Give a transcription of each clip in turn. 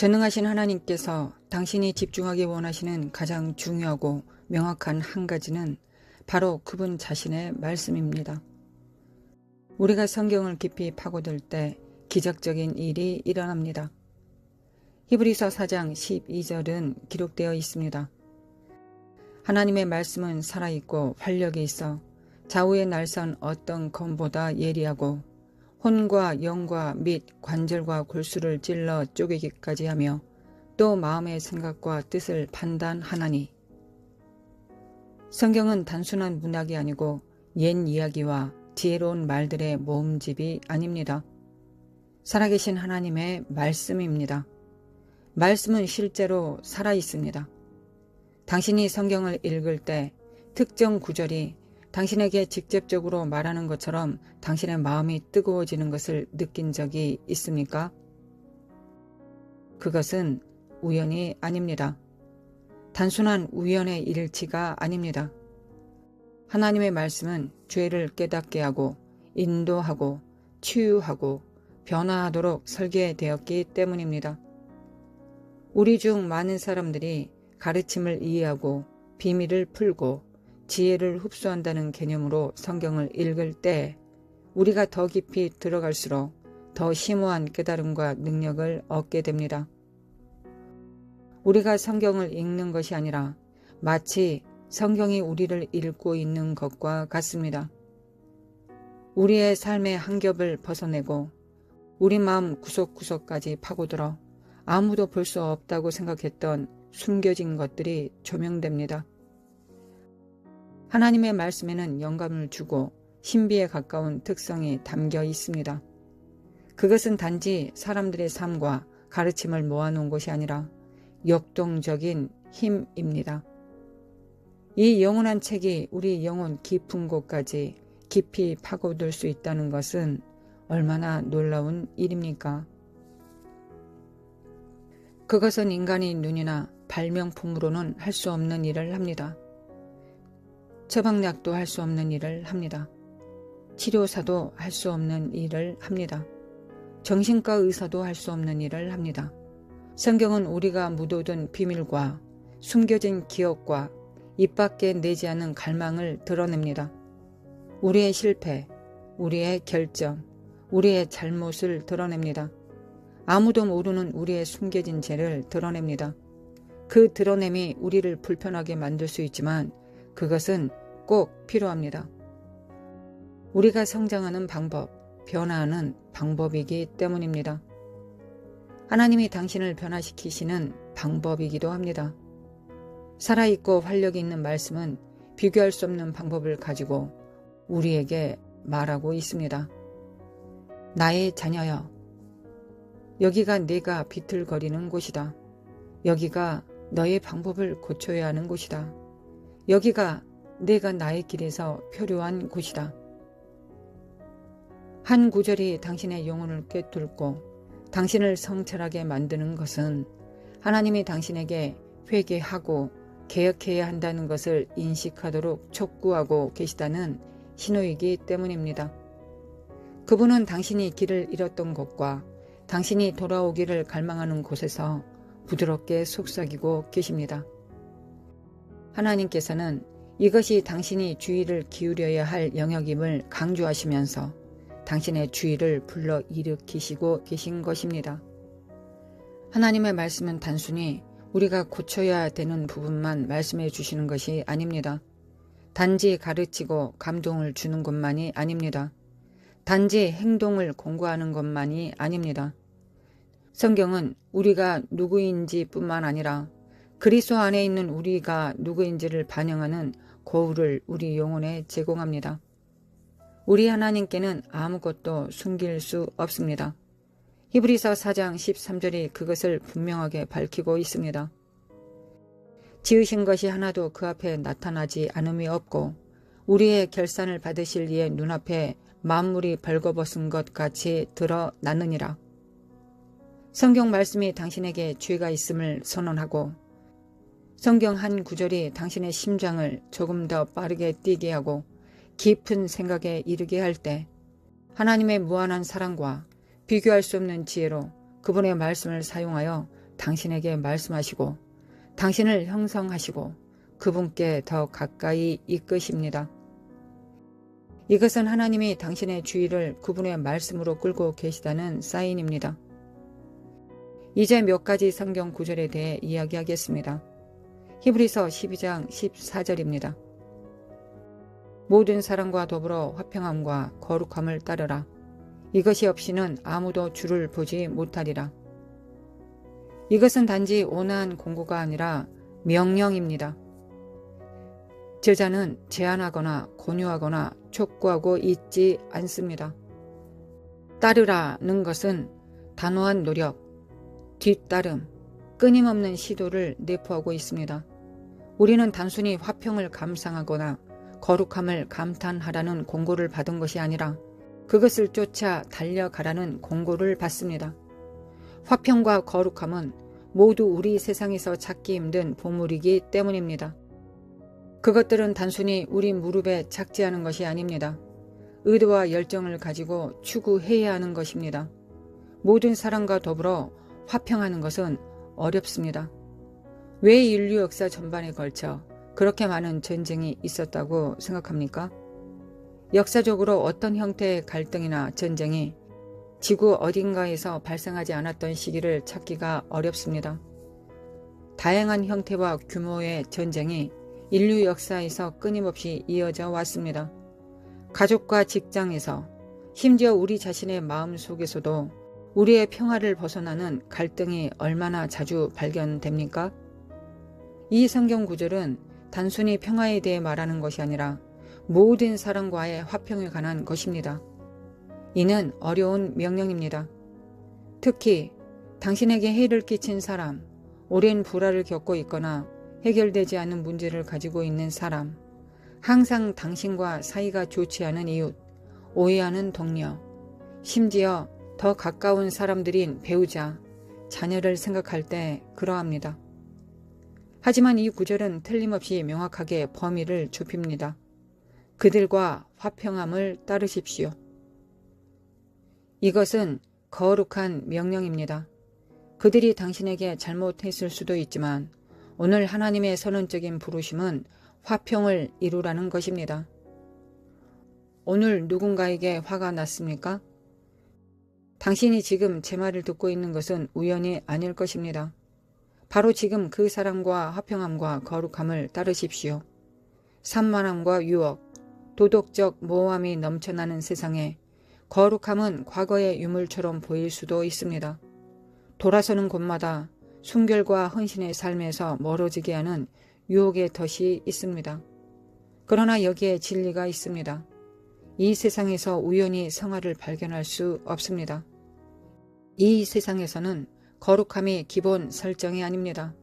전능하신 하나님께서 당신이 집중하기 원하시는 가장 중요하고 명확한 한 가지는 바로 그분 자신의 말씀입니다. 우리가 성경을 깊이 파고들 때 기적적인 일이 일어납니다. 히브리서 4장 12절은 기록되어 있습니다. 하나님의 말씀은 살아있고 활력이 있어 좌우에 날선 어떤 검보다 예리하고 혼과 영과 및 관절과 골수를 찔러 쪼개기까지 하며 또 마음의 생각과 뜻을 판단하나니. 성경은 단순한 문학이 아니고 옛 이야기와 지혜로운 말들의 모음집이 아닙니다. 살아계신 하나님의 말씀입니다. 말씀은 실제로 살아있습니다. 당신이 성경을 읽을 때 특정 구절이 당신에게 직접적으로 말하는 것처럼 당신의 마음이 뜨거워지는 것을 느낀 적이 있습니까? 그것은 우연이 아닙니다. 단순한 우연의 일치가 아닙니다. 하나님의 말씀은 죄를 깨닫게 하고 인도하고 치유하고 변화하도록 설계되었기 때문입니다. 우리 중 많은 사람들이 가르침을 이해하고 비밀을 풀고 지혜를 흡수한다는 개념으로 성경을 읽을 때 우리가 더 깊이 들어갈수록 더 심오한 깨달음과 능력을 얻게 됩니다. 우리가 성경을 읽는 것이 아니라 마치 성경이 우리를 읽고 있는 것과 같습니다. 우리의 삶의 한 겹을 벗어내고 우리 마음 구석구석까지 파고들어 아무도 볼 수 없다고 생각했던 숨겨진 것들이 조명됩니다. 하나님의 말씀에는 영감을 주고 신비에 가까운 특성이 담겨 있습니다. 그것은 단지 사람들의 삶과 가르침을 모아놓은 것이 아니라 역동적인 힘입니다. 이 영원한 책이 우리 영혼 깊은 곳까지 깊이 파고들 수 있다는 것은 얼마나 놀라운 일입니까? 그것은 인간의 눈이나 발명품으로는 할 수 없는 일을 합니다. 처방약도 할 수 없는 일을 합니다. 치료사도 할 수 없는 일을 합니다. 정신과 의사도 할 수 없는 일을 합니다. 성경은 우리가 묻어둔 비밀과 숨겨진 기억과 입 밖에 내지 않은 갈망을 드러냅니다. 우리의 실패, 우리의 결정, 우리의 잘못을 드러냅니다. 아무도 모르는 우리의 숨겨진 죄를 드러냅니다. 그 드러냄이 우리를 불편하게 만들 수 있지만 그것은 꼭 필요합니다. 우리가 성장하는 방법, 변화하는 방법이기 때문입니다. 하나님이 당신을 변화시키시는 방법이기도 합니다. 살아있고 활력이 있는 말씀은 비교할 수 없는 방법을 가지고 우리에게 말하고 있습니다. 나의 자녀여, 여기가 네가 비틀거리는 곳이다. 여기가 너의 방법을 고쳐야 하는 곳이다. 여기가 내가 나의 길에서 표류한 곳이다. 한 구절이 당신의 영혼을 꿰뚫고 당신을 성찰하게 만드는 것은 하나님이 당신에게 회개하고 개혁해야 한다는 것을 인식하도록 촉구하고 계시다는 신호이기 때문입니다. 그분은 당신이 길을 잃었던 곳과 당신이 돌아오기를 갈망하는 곳에서 부드럽게 속삭이고 계십니다. 하나님께서는 이것이 당신이 주의를 기울여야 할 영역임을 강조하시면서 당신의 주의를 불러 일으키시고 계신 것입니다. 하나님의 말씀은 단순히 우리가 고쳐야 되는 부분만 말씀해 주시는 것이 아닙니다. 단지 가르치고 감동을 주는 것만이 아닙니다. 단지 행동을 공고하는 것만이 아닙니다. 성경은 우리가 누구인지 뿐만 아니라 그리스도 안에 있는 우리가 누구인지를 반영하는 거울을 우리 영혼에 제공합니다. 우리 하나님께는 아무것도 숨길 수 없습니다. 히브리서 4장 13절이 그것을 분명하게 밝히고 있습니다. 지으신 것이 하나도 그 앞에 나타나지 않음이 없고 우리의 결산을 받으실 이의 눈앞에 만물이 벌거벗은 것 같이 드러나느니라. 성경 말씀이 당신에게 죄가 있음을 선언하고 성경 한 구절이 당신의 심장을 조금 더 빠르게 뛰게 하고 깊은 생각에 이르게 할 때 하나님의 무한한 사랑과 비교할 수 없는 지혜로 그분의 말씀을 사용하여 당신에게 말씀하시고 당신을 형성하시고 그분께 더 가까이 이끄십니다. 이것은 하나님이 당신의 주의를 그분의 말씀으로 끌고 계시다는 사인입니다. 이제 몇 가지 성경 구절에 대해 이야기하겠습니다. 히브리서 12장 14절입니다. 모든 사람과 더불어 화평함과 거룩함을 따르라. 이것이 없이는 아무도 주를 보지 못하리라. 이것은 단지 온화한 공고가 아니라 명령입니다. 저자는 제안하거나 권유하거나 촉구하고 있지 않습니다. 따르라는 것은 단호한 노력, 뒤따름, 끊임없는 시도를 내포하고 있습니다. 우리는 단순히 화평을 감상하거나 거룩함을 감탄하라는 공고를 받은 것이 아니라 그것을 쫓아 달려가라는 공고를 받습니다. 화평과 거룩함은 모두 우리 세상에서 찾기 힘든 보물이기 때문입니다. 그것들은 단순히 우리 무릎에 착지하는 것이 아닙니다. 의도와 열정을 가지고 추구해야 하는 것입니다. 모든 사람과 더불어 화평하는 것은 어렵습니다. 왜 인류 역사 전반에 걸쳐 그렇게 많은 전쟁이 있었다고 생각합니까? 역사적으로 어떤 형태의 갈등이나 전쟁이 지구 어딘가에서 발생하지 않았던 시기를 찾기가 어렵습니다. 다양한 형태와 규모의 전쟁이 인류 역사에서 끊임없이 이어져 왔습니다. 가족과 직장에서 심지어 우리 자신의 마음 속에서도 우리의 평화를 벗어나는 갈등이 얼마나 자주 발견됩니까? 이 성경 구절은 단순히 평화에 대해 말하는 것이 아니라 모든 사람과의 화평에 관한 것입니다. 이는 어려운 명령입니다. 특히 당신에게 해를 끼친 사람, 오랜 불화를 겪고 있거나 해결되지 않는 문제를 가지고 있는 사람, 항상 당신과 사이가 좋지 않은 이웃, 오해하는 동료, 심지어 더 가까운 사람들인 배우자, 자녀를 생각할 때 그러합니다. 하지만 이 구절은 틀림없이 명확하게 범위를 좁힙니다. 그들과 화평함을 따르십시오. 이것은 거룩한 명령입니다. 그들이 당신에게 잘못했을 수도 있지만 오늘 하나님의 선언적인 부르심은 화평을 이루라는 것입니다. 오늘 누군가에게 화가 났습니까? 당신이 지금 제 말을 듣고 있는 것은 우연이 아닐 것입니다. 바로 지금 그 사람과 화평함과 거룩함을 따르십시오. 산만함과 유혹, 도덕적 모호함이 넘쳐나는 세상에 거룩함은 과거의 유물처럼 보일 수도 있습니다. 돌아서는 곳마다 순결과 헌신의 삶에서 멀어지게 하는 유혹의 덫이 있습니다. 그러나 여기에 진리가 있습니다. 이 세상에서 우연히 성화를 발견할 수 없습니다. 이 세상에서는 거룩함이 기본 설정이 아닙니다.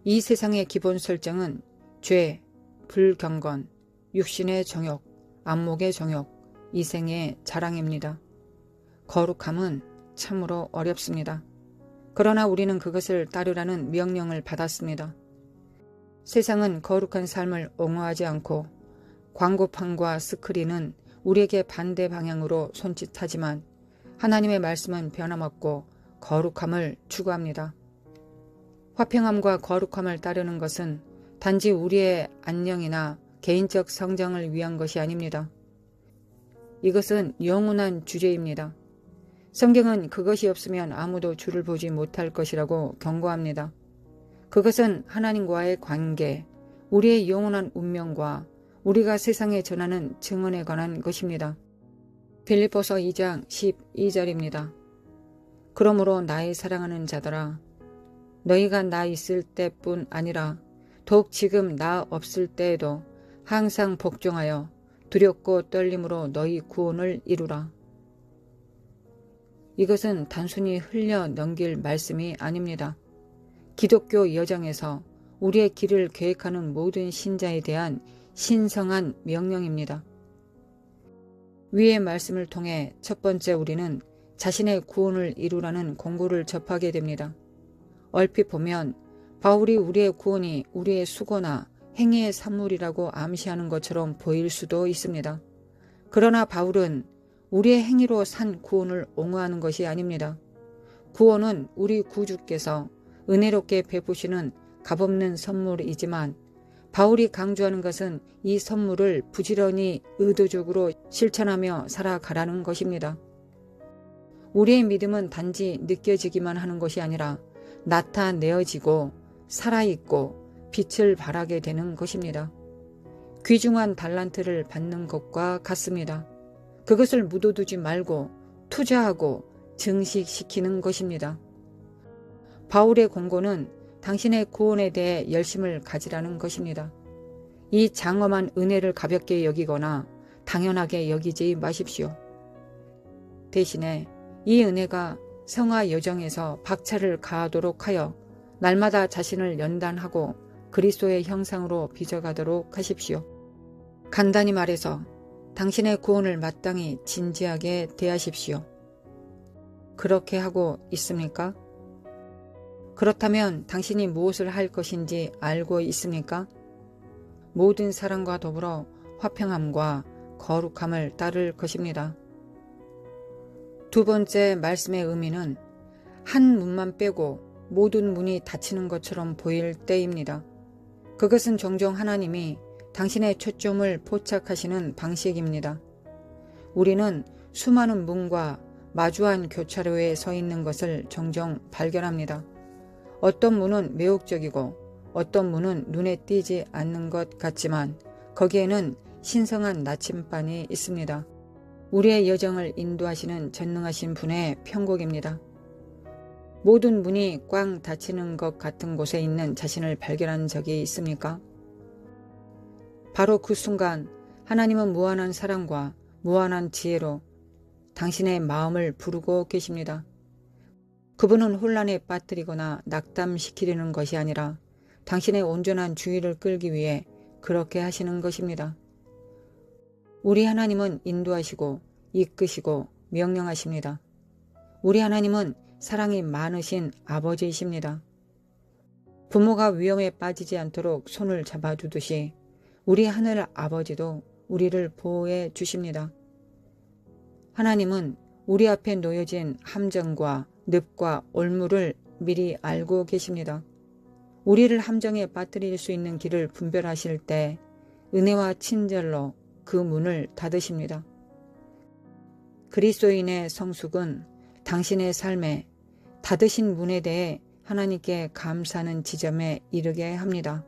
이 세상의 기본 설정은 죄, 불경건, 육신의 정욕, 안목의 정욕, 이생의 자랑입니다. 거룩함은 참으로 어렵습니다. 그러나 우리는 그것을 따르라는 명령을 받았습니다. 세상은 거룩한 삶을 옹호하지 않고 광고판과 스크린은 우리에게 반대 방향으로 손짓하지만 하나님의 말씀은 변함없고 거룩함을 추구합니다. 화평함과 거룩함을 따르는 것은 단지 우리의 안녕이나 개인적 성장을 위한 것이 아닙니다. 이것은 영원한 주제입니다. 성경은 그것이 없으면 아무도 주를 보지 못할 것이라고 경고합니다. 그것은 하나님과의 관계, 우리의 영원한 운명과 우리가 세상에 전하는 증언에 관한 것입니다. 빌립보서 2장 12절입니다. 그러므로 나의 사랑하는 자들아, 너희가 나 있을 때뿐 아니라 더욱 지금 나 없을 때에도 항상 복종하여 두렵고 떨림으로 너희 구원을 이루라. 이것은 단순히 흘려 넘길 말씀이 아닙니다. 기독교 여정에서 우리의 길을 계획하는 모든 신자에 대한 신성한 명령입니다. 위의 말씀을 통해 첫 번째 우리는 자신의 구원을 이루라는 공고를 접하게 됩니다. 얼핏 보면 바울이 우리의 구원이 우리의 수고나 행위의 산물이라고 암시하는 것처럼 보일 수도 있습니다. 그러나 바울은 우리의 행위로 산 구원을 옹호하는 것이 아닙니다. 구원은 우리 구주께서 은혜롭게 베푸시는 값없는 선물이지만 바울이 강조하는 것은 이 선물을 부지런히 의도적으로 실천하며 살아가라는 것입니다. 우리의 믿음은 단지 느껴지기만 하는 것이 아니라 나타내어지고 살아있고 빛을 발하게 되는 것입니다. 귀중한 달란트를 받는 것과 같습니다. 그것을 묻어두지 말고 투자하고 증식시키는 것입니다. 바울의 권고는 당신의 구원에 대해 열심을 가지라는 것입니다. 이 장엄한 은혜를 가볍게 여기거나 당연하게 여기지 마십시오. 대신에 이 은혜가 성화 여정에서 박차를 가하도록 하여 날마다 자신을 연단하고 그리스도의 형상으로 빚어가도록 하십시오. 간단히 말해서 당신의 구원을 마땅히 진지하게 대하십시오. 그렇게 하고 있습니까? 그렇다면 당신이 무엇을 할 것인지 알고 있습니까? 모든 사랑과 더불어 화평함과 거룩함을 따를 것입니다. 두 번째 말씀의 의미는 한 문만 빼고 모든 문이 닫히는 것처럼 보일 때입니다. 그것은 종종 하나님이 당신의 초점을 포착하시는 방식입니다. 우리는 수많은 문과 마주한 교차로에 서 있는 것을 종종 발견합니다. 어떤 문은 매혹적이고 어떤 문은 눈에 띄지 않는 것 같지만 거기에는 신성한 나침반이 있습니다. 우리의 여정을 인도하시는 전능하신 분의 편곡입니다. 모든 문이 꽝 닫히는 것 같은 곳에 있는 자신을 발견한 적이 있습니까? 바로 그 순간 하나님은 무한한 사랑과 무한한 지혜로 당신의 마음을 부르고 계십니다. 그분은 혼란에 빠뜨리거나 낙담시키려는 것이 아니라 당신의 온전한 주의를 끌기 위해 그렇게 하시는 것입니다. 우리 하나님은 인도하시고 이끄시고 명령하십니다. 우리 하나님은 사랑이 많으신 아버지이십니다. 부모가 위험에 빠지지 않도록 손을 잡아주듯이 우리 하늘 아버지도 우리를 보호해 주십니다. 하나님은 우리 앞에 놓여진 함정과 늪과 올무를 미리 알고 계십니다. 우리를 함정에 빠뜨릴 수 있는 길을 분별하실 때 은혜와 친절로 그 문을 닫으십니다. 그리스도인의 성숙은 당신의 삶에 닫으신 문에 대해 하나님께 감사하는 지점에 이르게 합니다.